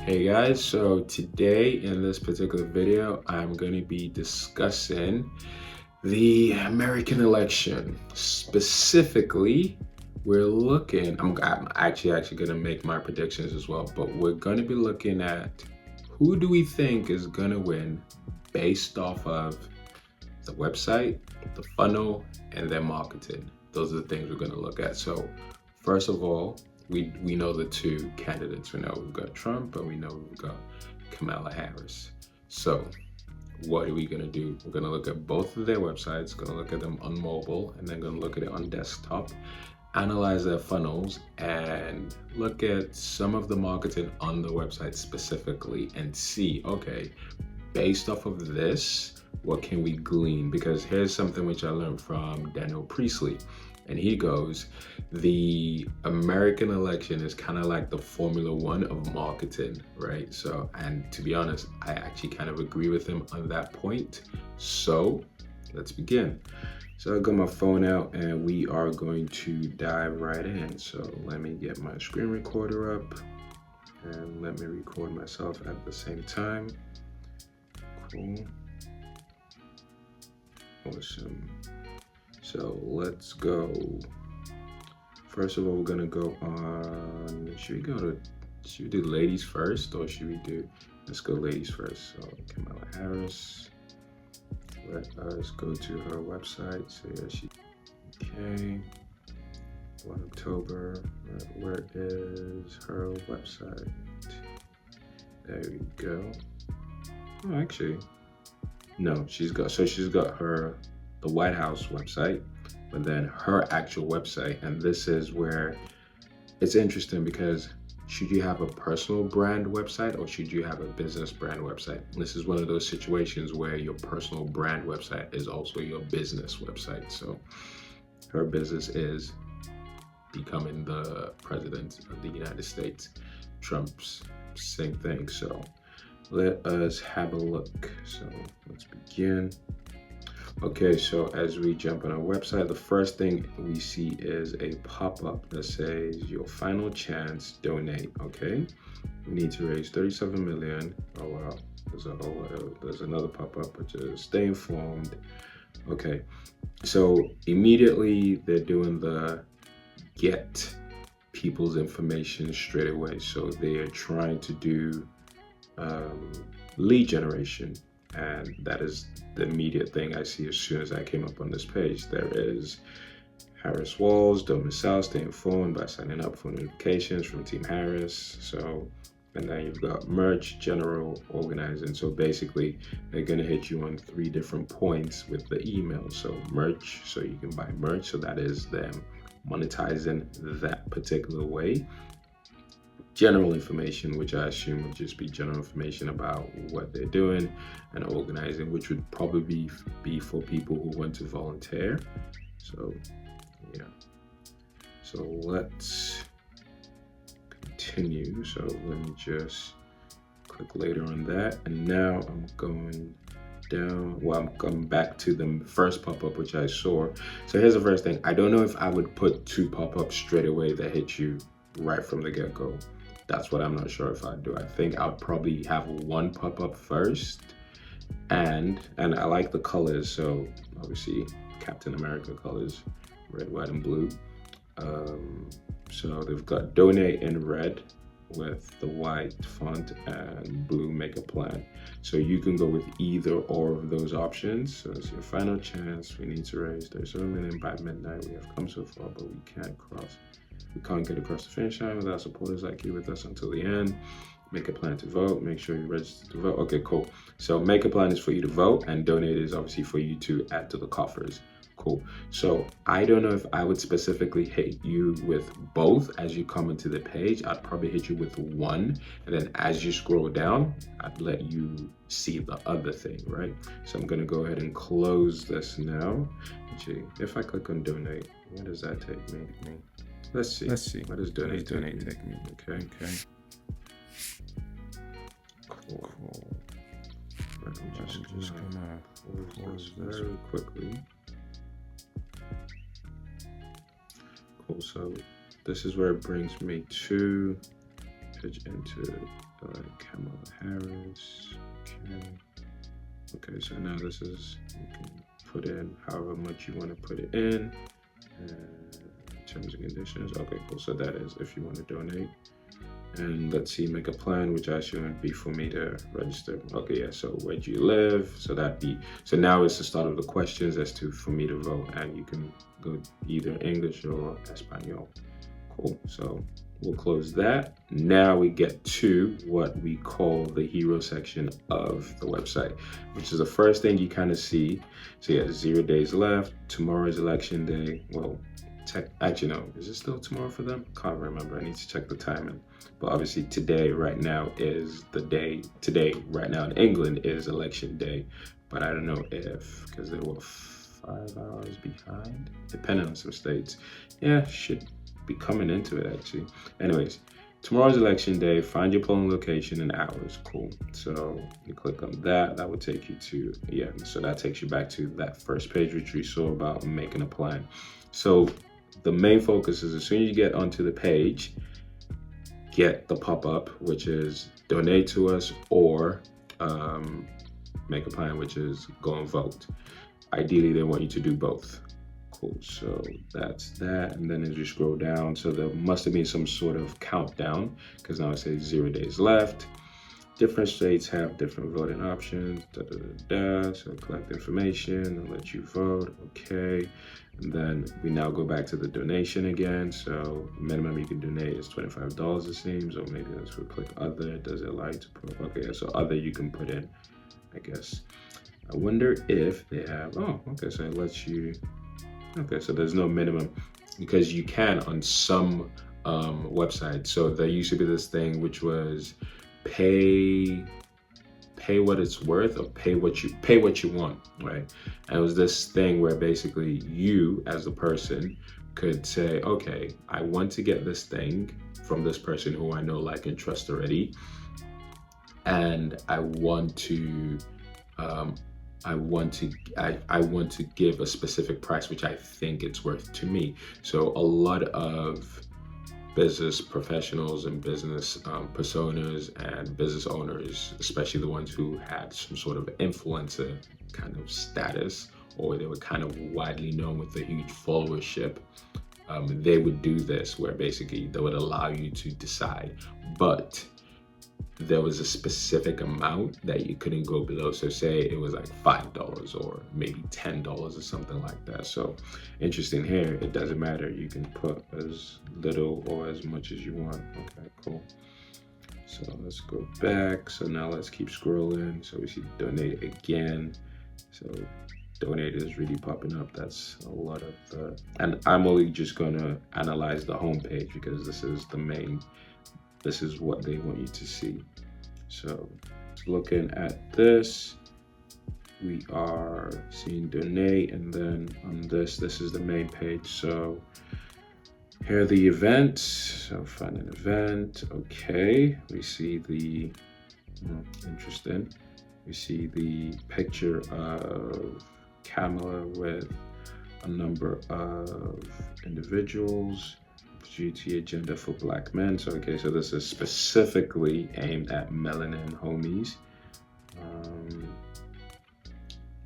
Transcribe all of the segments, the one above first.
Hey guys, so today in this particular video, I'm going to be discussing the American election. Specifically, I'm actually going to make my predictions as well, but we're going to be looking at who do we think is going to win based off of the website, the funnel, and their marketing. Those are the things we're going to look at. So first of all, we know the two candidates. We know we've got Trump and we know we've got Kamala Harris. So what are we going to do? We're going to look at both of their websites, going to look at them on mobile, and then going to look at it on desktop, analyze their funnels, and look at some of the marketing on the website specifically and see, okay, based off of this, what can we glean? Because here's something which I learned from Daniel Priestley. And he goes, the American election is kind of like the Formula One of marketing, right? So, and to be honest, I actually kind of agree with him on that point. So let's begin. So I got my phone out and we are going to dive right in. So let me get my screen recorder up and let me record myself at the same time. Cool. Awesome. So let's go. First of all, we're gonna go on, should we do ladies first or let's go ladies first. So Kamala Harris, let us go to her website. So yeah, okay. 1 October, where is her website? There we go. Oh, actually, no, she's got the White House website, but then her actual website. And this is where it's interesting because should you have a personal brand website or should you have a business brand website? This is one of those situations where your personal brand website is also your business website. So her business is becoming the president of the United States. Trump's same thing. So let us have a look. So let's begin. Okay, so as we jump on our website, the first thing we see is a pop-up that says your final chance, donate. Okay, we need to raise 37 million. Oh wow, there's another pop-up which is stay informed. Okay, so immediately they're doing the get people's information straight away. So they are trying to do lead generation. And that is the immediate thing I see as soon as I came up on this page. There is Harris Walls, domicile, stay informed by signing up for notifications from Team Harris. So, and then you've got merch, general, organizing. So basically, they're gonna hit you on 3 different points with the email. So merch, so you can buy merch. So that is them monetizing that particular way. General information, which I assume would just be general information about what they're doing, and organizing, which would probably be for people who want to volunteer. So yeah, so let's continue. So let me just click later on that, and now I'm going down. Well, I'm coming back to the first pop-up which I saw. So here's the first thing. I don't know if I would put 2 pop-ups straight away that hit you right from the get-go. That's what I'm not sure if I'd do. I think I'll probably have 1 pop-up first, and I like the colors. So obviously Captain America colors, red, white, and blue. So they've got donate in red with the white font and blue make a plan. So you can go with either or of those options. So it's your final chance. We need to raise 37 million by midnight. We have come so far, but we can't get across the finish line without supporters like you with us until the end. Make a plan to vote. Make sure you register to vote. Okay, cool. So make a plan is for you to vote, and donate is obviously for you to add to the coffers. Cool. So I don't know if I would specifically hit you with both as you come into the page. I'd probably hit you with 1, and then as you scroll down, I'd let you see the other thing, right? So I'm gonna go ahead and close this now. Actually, if I click on donate, where does that take me? Let's see. What does donate take me? Okay. Cool. Let me just gonna close this very quickly. Cool. So this is where it brings me to pitch into Kamala Harris. Okay, so now this is, you can put in however much you want to put it in. Terms and conditions. Okay, cool. So that is if you want to donate. And let's see, make a plan, which actually would be for me to register. Okay, yeah, so where do you live? So so now it's the start of the questions as to for me to vote, and you can go either English or Espanol. Cool, so we'll close that. Now we get to what we call the hero section of the website, which is the first thing you kind of see. So yeah, 0 days left, tomorrow's election day. Well, actually no, is it still tomorrow for them? Can't remember, I need to check the timing. But obviously today, right now is the day. Today, right now in England is election day. But I don't know if, because they were 5 hours behind, depending on some states. Yeah, should be coming into it actually. Anyways, tomorrow's election day, find your polling location and hours. Cool. So you click on that, that would take you to, yeah, so that takes you back to that first page which we saw about making a plan. So the main focus is as soon as you get onto the page, get the pop-up, which is donate to us, or make a plan, which is go and vote. Ideally, they want you to do both. Cool, so that's that. And then as you scroll down, so there must have been some sort of countdown, because now it says 0 days left. Different states have different voting options, So collect information and let you vote, okay. And then we now go back to the donation again. So minimum you can donate is $25 it seems, or maybe let's click other. Does it allow you to put, okay, so other you can put in, I guess. I wonder if they have, oh, okay, so it lets you, okay, so there's no minimum, because you can on some websites. So there used to be this thing which was pay what it's worth, or pay what you want, right? And it was this thing where basically you as a person could say, okay, I want to get this thing from this person who I know, like, and trust already, and I want to give a specific price which I think it's worth to me. So a lot of business professionals and business personas and business owners, especially the ones who had some sort of influencer kind of status, or they were kind of widely known with a huge followership, they would do this where basically they would allow you to decide, but there was a specific amount that you couldn't go below. So say it was like $5 or maybe $10 or something like that. So interesting here, it doesn't matter. You can put as little or as much as you want. Okay, cool. So let's go back. So now let's keep scrolling. So we see donate again. So donate is really popping up. That's a lot of the, and I'm only just gonna analyze the home page because this is the main, this is what they want you to see. So looking at this, we are seeing donate, and then on this is the main page. So here are the events. So find an event. Okay, we see the, interesting. We see the picture of Kamala with a number of individuals. Duty agenda for Black men. So okay, so this is specifically aimed at melanin homies.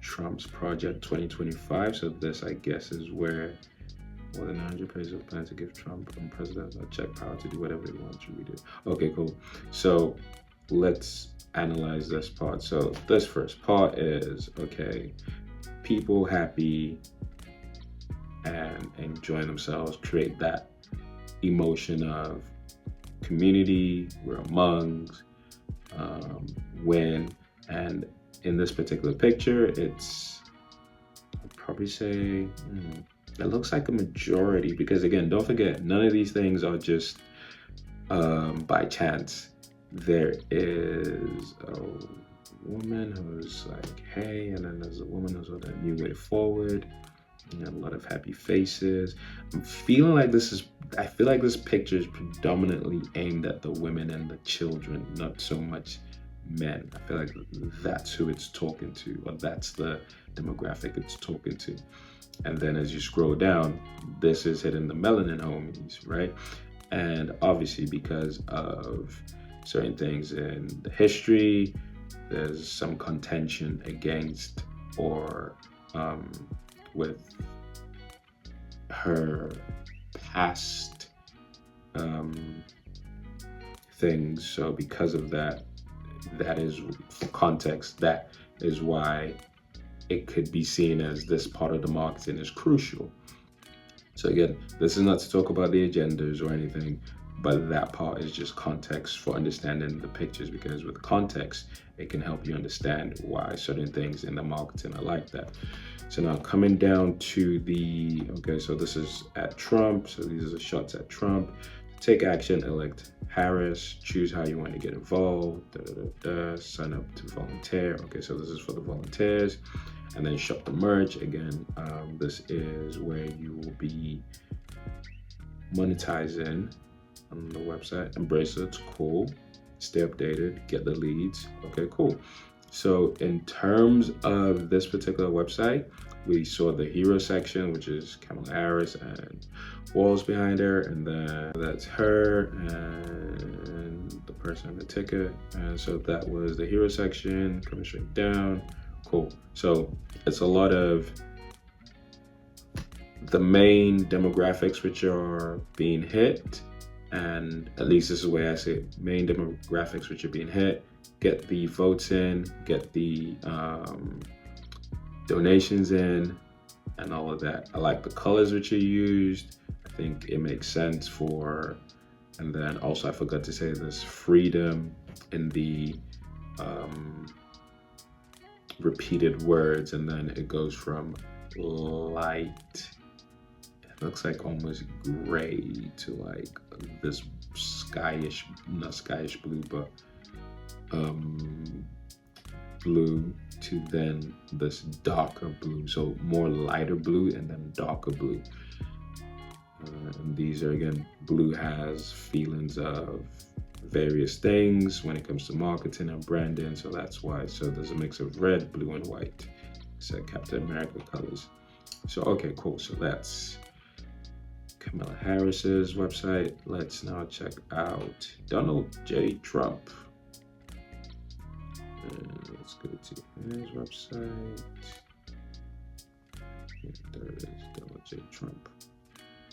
Trump's Project 2025. So this, I guess, is where more than 100 pages of plan to give Trump and President a check power to do whatever he wants you to do. Okay, cool. So let's analyze this part. So this first part is, okay, people happy and enjoying themselves, create that emotion of community, we're amongst, win. And in this particular picture, it's, I'd probably say, it looks like a majority, because again, don't forget, none of these things are just by chance. There is a woman who's like, hey, and then there's a woman who's on a new way forward. A lot of happy faces. I'm feeling like I feel like this picture is predominantly aimed at the women and the children, not so much men. I feel like that's who it's talking to, or that's the demographic it's talking to. And then as you scroll down, this is hitting the melanin homies, right? And obviously, because of certain things in the history, there's some contention against or with her past things. So because of that, that is for context, that is why it could be seen as this part of the marketing is crucial. So again, this is not to talk about the agendas or anything, but that part is just context for understanding the pictures, because with context, it can help you understand why certain things in the marketing are like that. So now coming down to the, okay, so this is at Trump. So these are the shots at Trump. Take action, elect Harris, choose how you want to get involved, sign up to volunteer. Okay, so this is for the volunteers. And then shop the merch. Again, this is where you will be monetizing on the website. And bracelets, cool. Stay updated, get the leads. Okay, cool. So in terms of this particular website, we saw the hero section, which is Kamala Harris and walls behind her, and then that's her and the person on the ticket. And so that was the hero section. Coming straight down. Cool. So it's a lot of the main demographics which are being hit, and at least this is the way I see it, main demographics which are being hit. Get the votes in, get the donations in, and all of that. I like the colors which are used. I think it makes sense for, and then also I forgot to say this, freedom in the repeated words, and then it goes from light, it looks like almost gray, to like this skyish, not skyish blue, but blue, to then this darker blue. So more lighter blue and then darker blue. And these are, again, blue has feelings of various things when it comes to marketing and branding, so that's why. So there's a mix of red, blue, and white. It's like Captain America colors. So okay, cool. So that's Kamala Harris's website. Let's now check out Donald J. Trump. And let's go to his website. There it is, Donald J. Trump.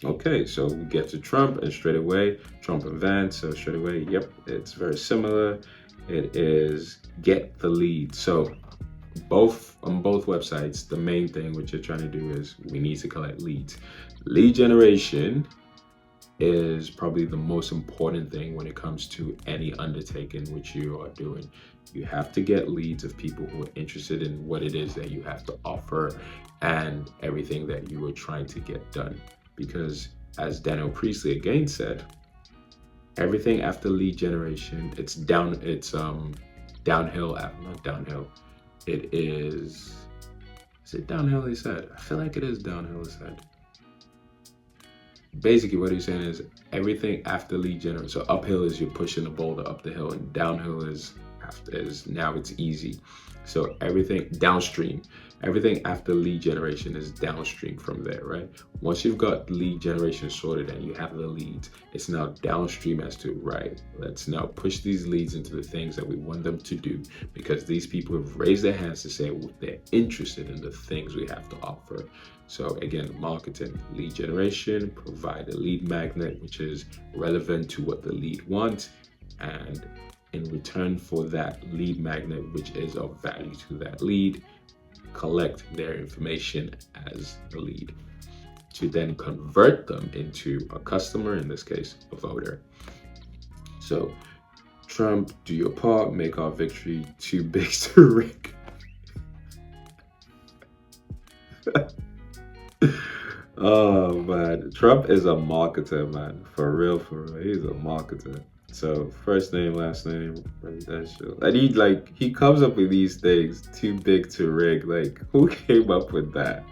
Okay, so we get to Trump, and straight away, Trump and Vance. So straight away, yep, it's very similar. It is get the lead. So on both websites, the main thing which you're trying to do is we need to collect leads. Lead generation is probably the most important thing when it comes to any undertaking which you are doing. You have to get leads of people who are interested in what it is that you have to offer and everything that you are trying to get done. Because as Daniel Priestley again said, everything after lead generation, it's downhill, not downhill. It is it downhill, he said? I feel like it is downhill, he said. Basically what he's saying is everything after lead generation. So uphill is you're pushing the boulder up the hill, and downhill is now it's easy. So everything downstream, everything after lead generation is downstream from there, right? Once you've got lead generation sorted and you have the leads, it's now downstream as to, right, let's now push these leads into the things that we want them to do, because these people have raised their hands to say they're interested in the things we have to offer. So again, marketing, lead generation, provide a lead magnet which is relevant to what the lead wants, and in return for that lead magnet which is of value to that lead, collect their information as the lead to then convert them into a customer, in this case a voter. So Trump, do your part, make our victory too big to rig. Oh man, Trump is a marketer, man, for real, he's a marketer. So first name, last name, residential, and he comes up with these things too big to rig. Like, who came up with that?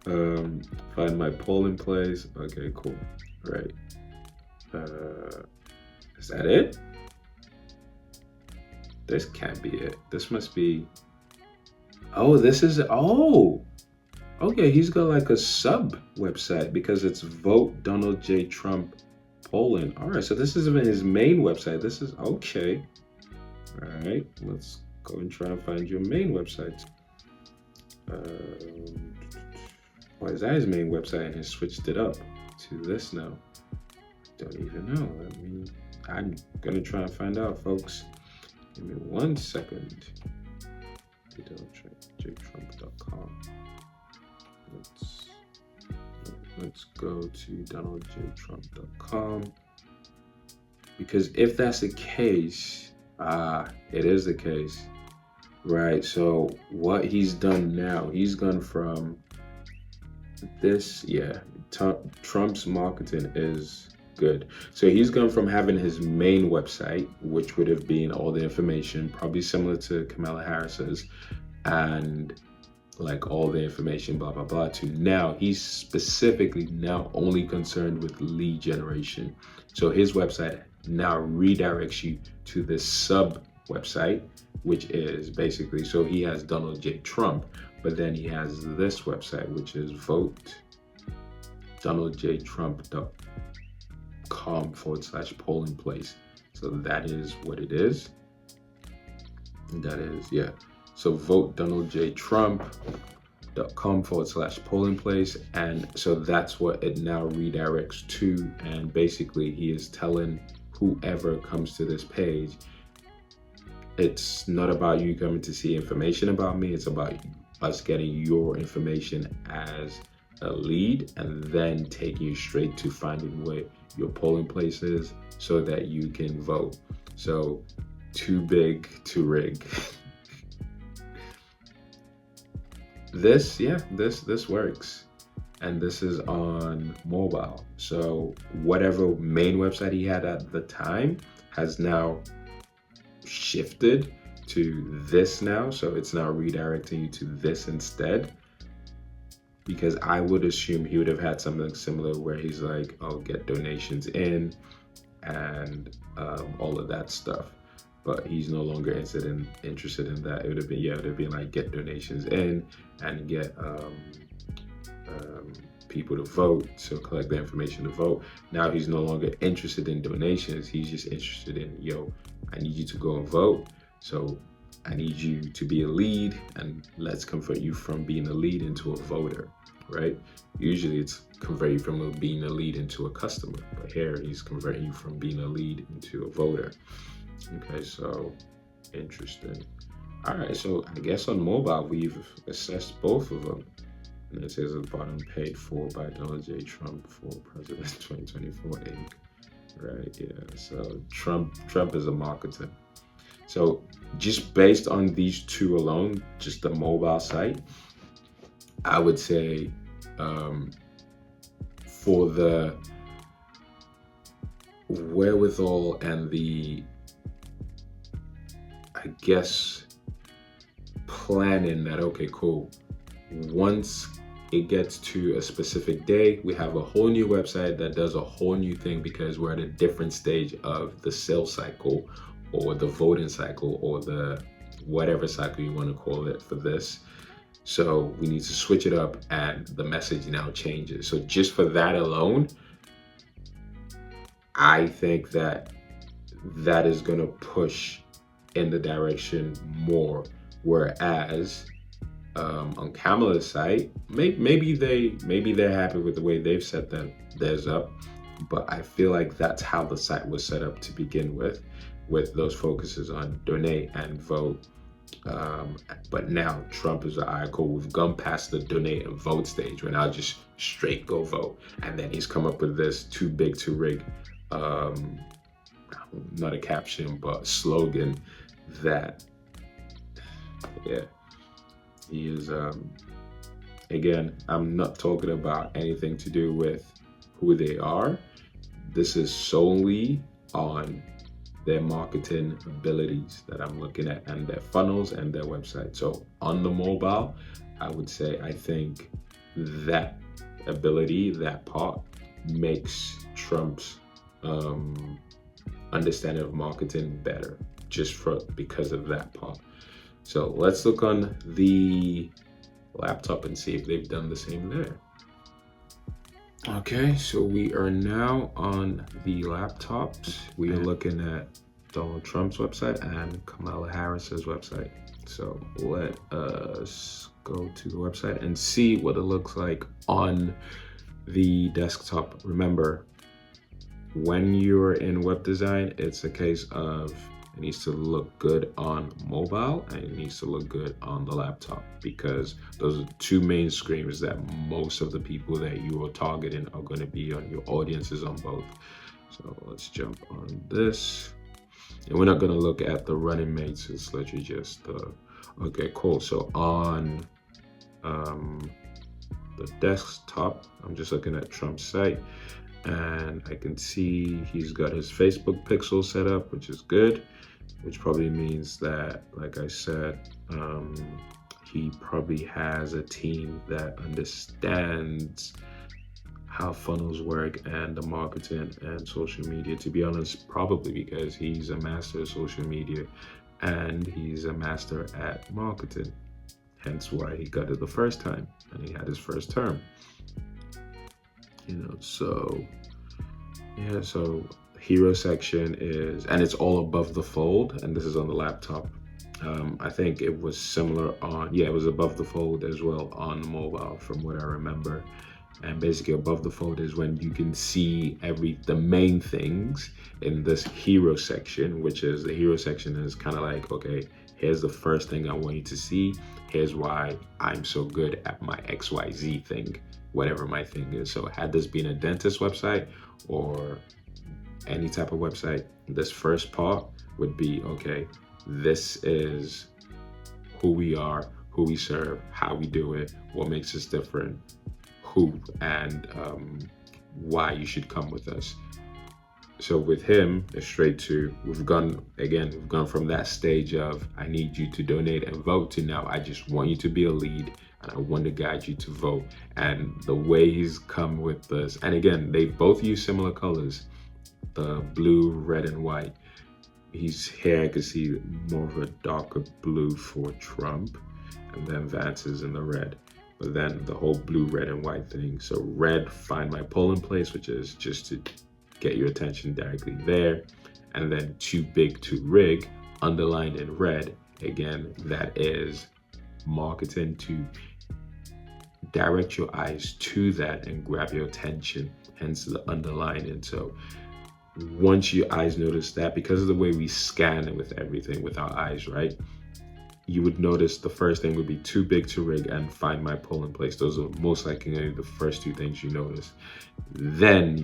Find my polling place. Okay, cool. Right. Is that it? This can't be it. This must be. Oh, this is. Oh, okay. He's got like a sub website because it's Vote Donald J. Trump Poland. All right, so this is his main website. This is okay. All right, let's go and try and find your main website. Why is that his main website and he switched it up to this now? Don't even know. I'm gonna try and find out, folks. Give me 1 second. DonaldJTrump.com. Let's go to DonaldJTrump.com, because if that's the case, it is the case, right? So what he's done now, he's gone from this, Trump's marketing is good. So he's gone from having his main website, which would have been all the information, probably similar to Kamala Harris's, and like all the information, blah, blah, blah, to now he's specifically now only concerned with lead generation. So his website now redirects you to this sub website, which is basically, so he has Donald J. Trump, but then he has this website, which is vote DonaldJTrump.com/polling place. So that is what it is. That is, So vote DonaldJTrump.com/polling place. And so that's what it now redirects to. And basically he is telling whoever comes to this page, it's not about you coming to see information about me. It's about us getting your information as a lead and then taking you straight to finding where your polling place is so that you can vote. So too big to rig. This works, and this is on mobile. So whatever main website he had at the time has now shifted to this now. So it's now redirecting you to this instead, because I would assume he would have had something similar where he's like, oh, get donations in and all of that stuff. But he's no longer interested in that. It would have been like get donations in and get people to vote, so collect the information to vote. Now he's no longer interested in donations. He's just interested in, I need you to go and vote. So I need you to be a lead, and let's convert you from being a lead into a voter, right? Usually it's convert you from being a lead into a customer, but here he's converting you from being a lead into a voter. Okay, so interesting. All right, so I guess on mobile we've assessed both of them. And it says at the bottom, paid for by Donald J. Trump for President 2024 Inc. Right, so Trump is a marketer. So just based on these two alone, just the mobile site, I would say for the wherewithal and the, I guess, planning that, okay, cool. Once it gets to a specific day, we have a whole new website that does a whole new thing, because we're at a different stage of the sales cycle or the voting cycle or the whatever cycle you want to call it for this. So we need to switch it up and the message now changes. So just for that alone, I think that is going to push in the direction more. Whereas on Kamala's site, maybe they're happy with the way they've set theirs up, but I feel like that's how the site was set up to begin with those focuses on donate and vote. But now Trump is cool, we've gone past the donate and vote stage. We're now just straight go vote. And then he's come up with this too big to rig, not a caption, but slogan that, he is, again, I'm not talking about anything to do with who they are. This is solely on their marketing abilities that I'm looking at, and their funnels and their website. So on the mobile, I would say I think that ability, that part, makes Trump's understanding of marketing better, because of that part. So let's look on the laptop and see if they've done the same there. Okay, so we are now on the laptops. We are looking at Donald Trump's website and Kamala Harris's website. So let us go to the website and see what it looks like on the desktop. Remember, when you're in web design, it's a case of it needs to look good on mobile and it needs to look good on the laptop, because those are two main screens that most of the people that you are targeting are going to be on. Your audience is on both. So let's jump on this. And we're not going to look at the running mates. It's literally just okay, cool. So on the desktop, I'm just looking at Trump's site, and I can see he's got his Facebook pixel set up, which is good, which probably means that, like I said, he probably has a team that understands how funnels work and the marketing and social media. To be honest, probably because he's a master of social media and he's a master at marketing, hence why he got it the first time and he had his first term. So yeah, so hero section is, and it's all above the fold, and this is on the laptop. I think it was similar on, yeah, it was above the fold as well on mobile from what I remember. And basically above the fold is when you can see the main things in this hero section, which is the hero section is kind of like, okay, here's the first thing I want you to see. Here's why I'm so good at my XYZ thing, whatever my thing is. So had this been a dentist website or any type of website, this first part would be, okay, this is who we are, who we serve, how we do it, what makes us different, who and why you should come with us. So with him, it's straight to, we've gone from that stage of I need you to donate and vote to now I just want you to be a lead and I want to guide you to vote. And the way he's come with this, and again, they both use similar colors, the blue, red, and white. He's here, I can see more of a darker blue for Trump, and then Vance is in the red. But then the whole blue, red, and white thing. So red, find my polling place, which is just to get your attention directly there. And then too big to rig, underlined in red. Again, that is marketing to direct your eyes to that and grab your attention, hence the underline. And so once your eyes notice that, because of the way we scan it with everything with our eyes, right? You would notice the first thing would be too big to rig and find my polling place. Those are most likely going to be the first two things you notice. Then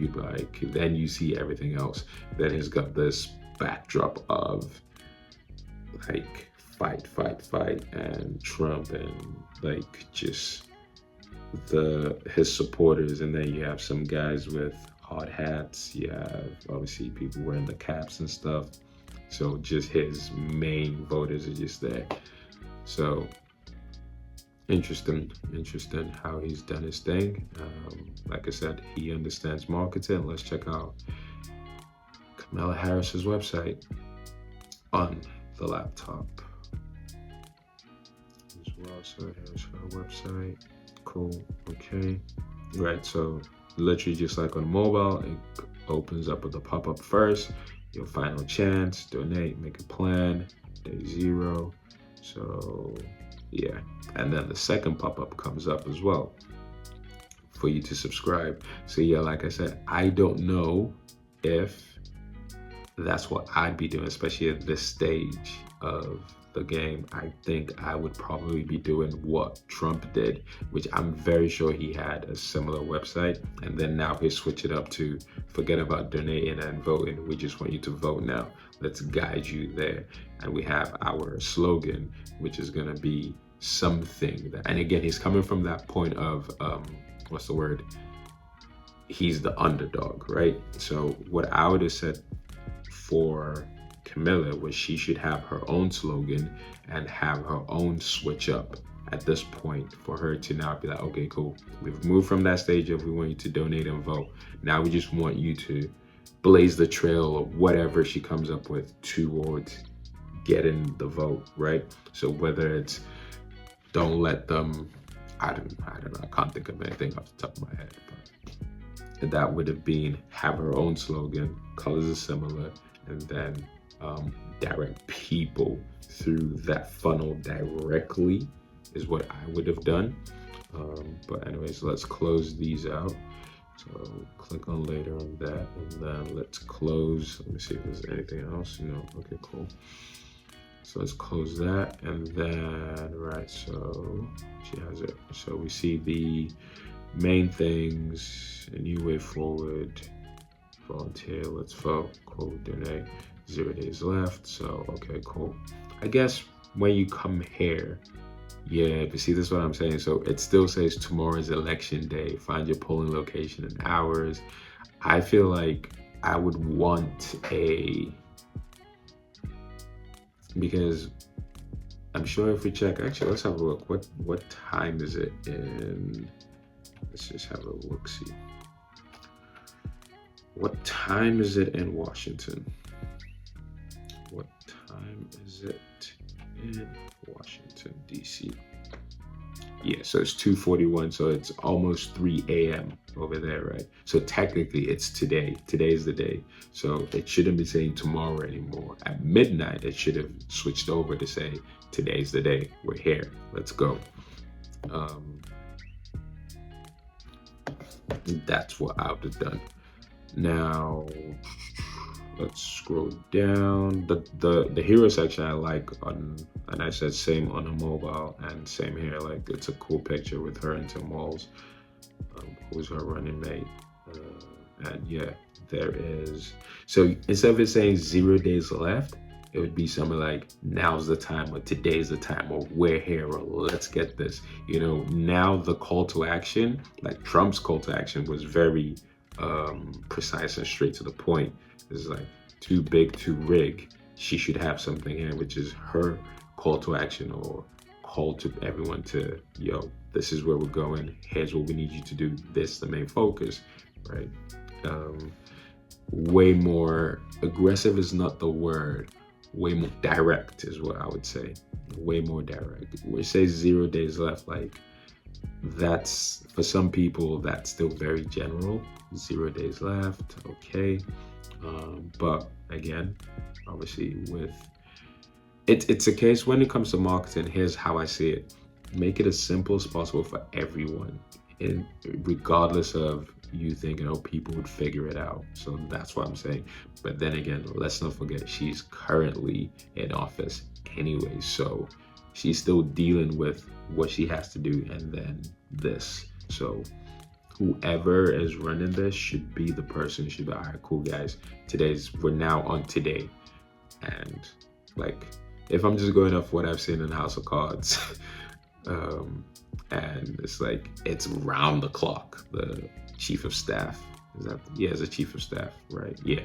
then you see everything else. Then he's got this backdrop of like fight, and Trump and like just his supporters. And then you have some guys with hard hats. You have obviously people wearing the caps and stuff. So just his main voters are just there. So interesting how he's done his thing. Like I said, he understands marketing. Let's check out Kamala Harris's website on the laptop as well. So here's her website. Cool. Okay. Right. So literally just like on mobile, it opens up with a pop-up first. Your final chance, donate, make a plan, day 0. So yeah, and then the second pop-up comes up as well for you to subscribe. So yeah, like I said, I don't know if that's what I'd be doing, especially at this stage of the game. I think I would probably be doing what Trump did, which I'm very sure he had a similar website, and then now he switched it up to forget about donating and voting. We just want you to vote now. Let's guide you there. And we have our slogan, which is going to be something that, and again, he's coming from that point of what's the word? He's the underdog, right? So what I would have said for Kamala was she should have her own slogan and have her own switch up at this point for her to now be like, okay, cool. We've moved from that stage of we want you to donate and vote. Now we just want you to blaze the trail of whatever she comes up with towards getting the vote, right? So whether it's don't let them, I don't know, I can't think of anything off the top of my head, but that would have been have her own slogan, colors are similar, and then direct people through that funnel directly is what I would have done. But anyways, let's close these out. So click on later on that, and then let's close. Let me see if there's anything else. No, okay, cool. So let's close that, and then, right, so she has it. So we see the main things: a new way forward, volunteer, let's vote, cool, donate, 0 days left. So, okay, cool. I guess when you come here, yeah, but see, this is what I'm saying. So it still says tomorrow is election day. Find your polling location in hours. I feel like I would want because I'm sure if we check, actually, let's have a look. What time is it in? Let's just have a look, see. What time is it in Washington? What time is it in Washington, D.C.? Yeah, so it's 2:41, so it's almost 3 a.m. over there, right? So technically it's today. Today's the day. So it shouldn't be saying tomorrow anymore. At midnight, it should have switched over to say today's the day. We're here. Let's go. That's what I would have done. Now, let's scroll down. The hero section I like on, and I said same on a mobile and same here. Like, it's a cool picture with her and Tim Walz, who's her running mate. And yeah, there is. So instead of it saying 0 days left, it would be something like now's the time, or today's the time, or we're here, or let's get this. You know, now the call to action, like Trump's call to action, was very precise and straight to the point. It's like too big to rig. She should have something here, which is her call to action, or call to everyone to, yo, this is where we're going. Here's what we need you to do. This is the main focus, right? Way more aggressive is not the word. Way more direct is what I would say. Way more direct. We say 0 days left, like that's, for some people, that's still very general. 0 days left, okay. But again, obviously with it's a case when it comes to marketing, here's how I see it. Make it as simple as possible for everyone, and regardless of you thinking, oh, people would figure it out. So that's what I'm saying. But then again, let's not forget she's currently in office anyway, so she's still dealing with what she has to do, and then this. So whoever is running this should be the person, should be, all right, cool guys, we're now on today. And like, if I'm just going off what I've seen in House of Cards, and it's like, it's round the clock. The chief of staff, is a chief of staff, right? Yeah,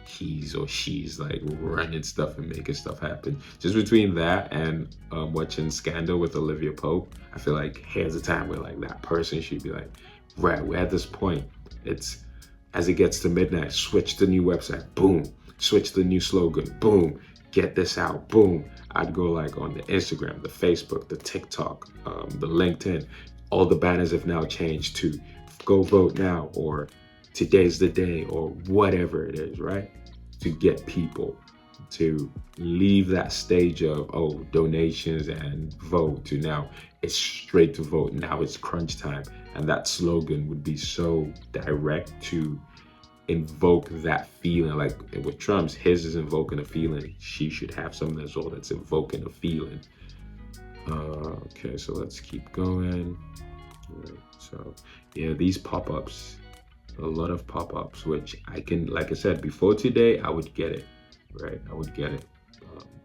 he's or she's like running stuff and making stuff happen. Just between that and watching Scandal with Olivia Pope, I feel like here's a time where like that person should be like, right, we're at this point. It's as it gets to midnight, switch the new website, boom, switch the new slogan, boom, get this out, boom. I'd go like on the Instagram, the Facebook, the TikTok, the LinkedIn, all the banners have now changed to go vote now, or today's the day, or whatever it is, right? To get people to leave that stage of, oh, donations and vote, to now it's straight to vote. Now it's crunch time. And that slogan would be so direct to invoke that feeling. Like with Trump's, his is invoking a feeling. She should have something as well that's invoking a feeling. Okay, so let's keep going. Right, so yeah, these pop-ups, a lot of pop-ups, which I can, like I said, before today, I would get it, right? I would get it.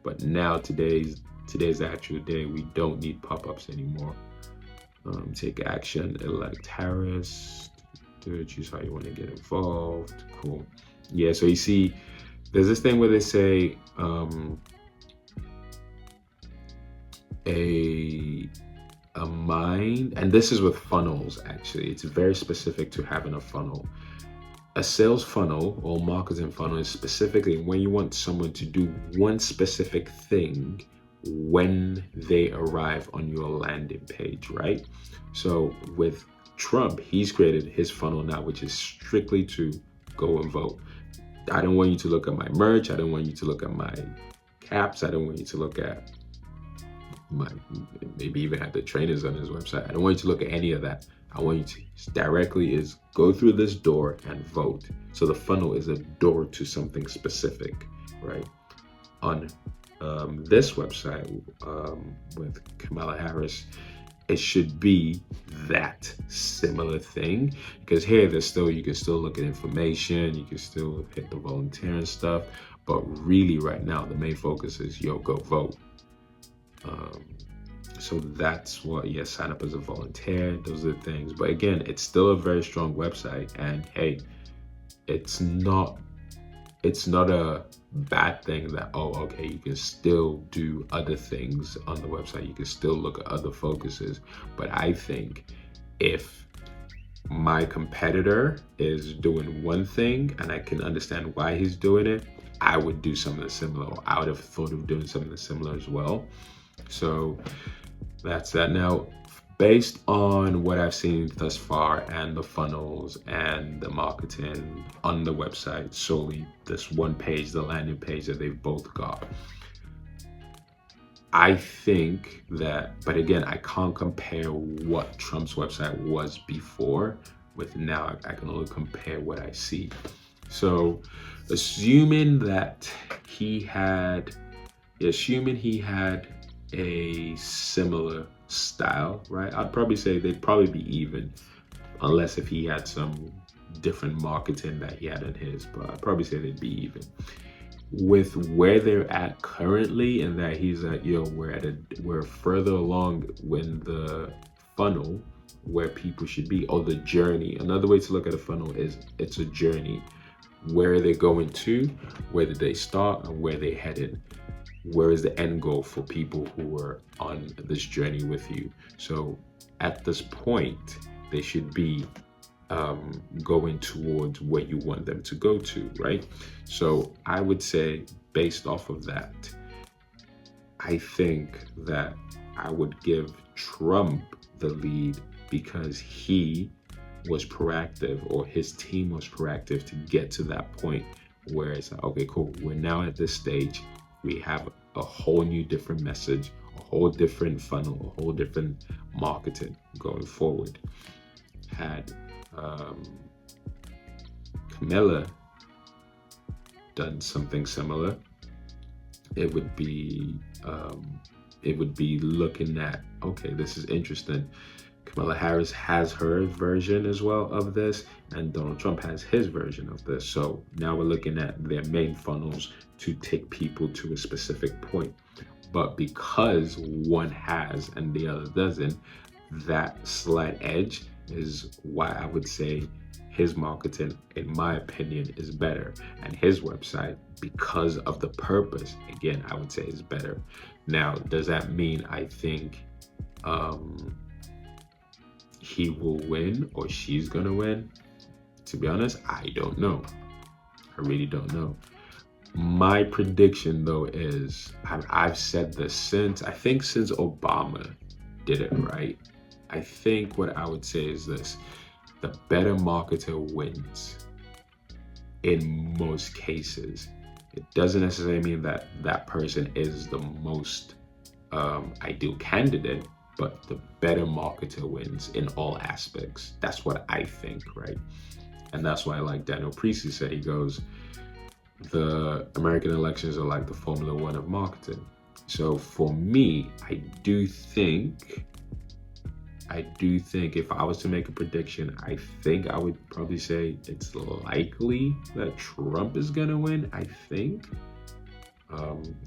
But now today's the actual day. We don't need pop-ups anymore. Take action, elect Harris, choose how you want to get involved. Cool. Yeah, so you see, there's this thing where they say a mind, and this is with funnels actually. It's very specific to having a funnel. A sales funnel or marketing funnel is specifically when you want someone to do one specific thing when they arrive on your landing page, right? So with Trump, he's created his funnel now, which is strictly to go and vote. I don't want you to look at my merch. I don't want you to look at my caps. I don't want you to look at my, maybe even have the trainers on his website. I don't want you to look at any of that. I want you to directly is go through this door and vote. So the funnel is a door to something specific, right? On this website with Kamala Harris, it should be that similar thing, because here there's still, you can still look at information, you can still hit the volunteering stuff, but really right now the main focus is go vote. So that's what, sign up as a volunteer, those are the things. But again, it's still a very strong website, and hey, it's not a bad thing that, oh, okay, you can still do other things on the website, you can still look at other focuses. But I think if my competitor is doing one thing and I can understand why he's doing it, I would do something similar, or I would have thought of doing something similar as well. So that's that. Now, based on what I've seen thus far and the funnels and the marketing on the website, solely this one page, the landing page that they've both got, I think that, but again, I can't compare what Trump's website was before with now. I can only compare what I see. So assuming he had a similar style, right? I'd probably say they'd probably be even, unless if he had some different marketing that he had in his, but I'd probably say they'd be even. With where they're at currently, and that he's at, we're further along in the funnel where people should be, or the journey. Another way to look at a funnel is it's a journey. Where are they going to? Where did they start and where they headed? Where is the end goal for people who are on this journey with you? So at this point, they should be going towards where you want them to go to, right? So I would say, based off of that, I think that I would give Trump the lead because he was proactive, or his team was proactive to get to that point where it's like, okay, cool, we're now at this stage. We have a whole new different message, a whole different funnel, a whole different marketing going forward. Had Kamala done something similar, it would be looking at, okay, this is interesting. Kamala Harris has her version as well of this, and Donald Trump has his version of this. So now we're looking at their main funnels to take people to a specific point. But because one has and the other doesn't, that slight edge is why I would say his marketing, in my opinion, is better. And his website, because of the purpose, again, I would say is better. Now, does that mean I think he will win or she's gonna win? To be honest, I don't know. I really don't know. My prediction though is, I've said this since Obama did it, right? I think what I would say is this: the better marketer wins in most cases. It doesn't necessarily mean that that person is the most ideal candidate, but the better marketer wins in all aspects. That's what I think, right? And that's why, like Daniel Priestley said, he goes, the American elections are like the Formula One of marketing. So for me, I do think if I was to make a prediction, I think I would probably say it's likely that Trump is gonna win, I think.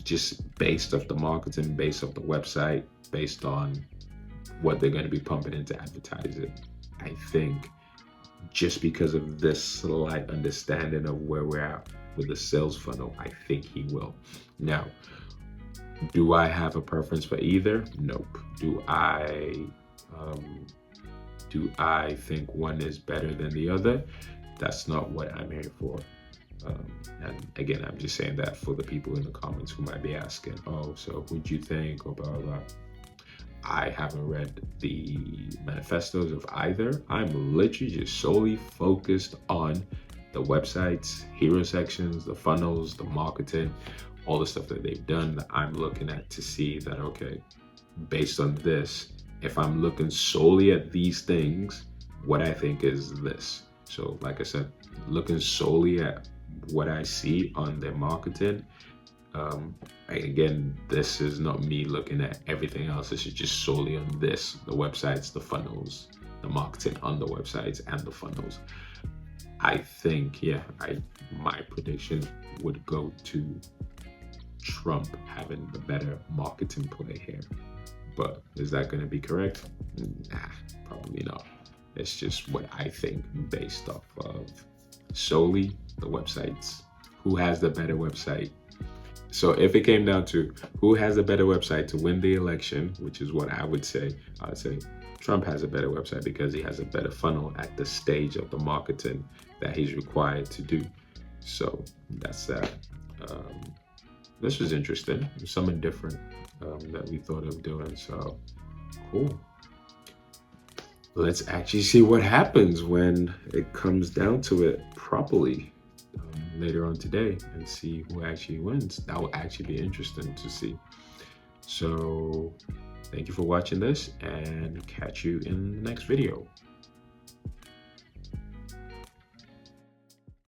Just based off the marketing, based off the website, based on what they're gonna be pumping into advertising. I think just because of this slight understanding of where we're at with the sales funnel, I think he will. Now, do I have a preference for either? Nope. Do I think one is better than the other? That's not what I'm here for. And again, I'm just saying that for the people in the comments who might be asking, oh, so who'd you think, or blah, blah, blah. I haven't read the manifestos of either. I'm literally just solely focused on the websites, hero sections, the funnels, the marketing, all the stuff that they've done that I'm looking at to see that, okay, based on this, if I'm looking solely at these things, what I think is this. So, like I said, looking solely at what I see on their marketing. Again, this is not me looking at everything else. This is just solely on this, the websites, the funnels, the marketing on the websites and the funnels. I think, my prediction would go to Trump having the better marketing play here. But is that going to be correct? Nah, probably not. It's just what I think based off of solely the websites. Who has the better website? So if it came down to who has a better website to win the election, which is what I would say Trump has a better website because he has a better funnel at the stage of the marketing that he's required to do. So that's that. This was interesting. Something different that we thought of doing. So cool. Let's actually see what happens when it comes down to it properly later on today and see who actually wins. That will actually be interesting to see. So thank you for watching this and catch you in the next video.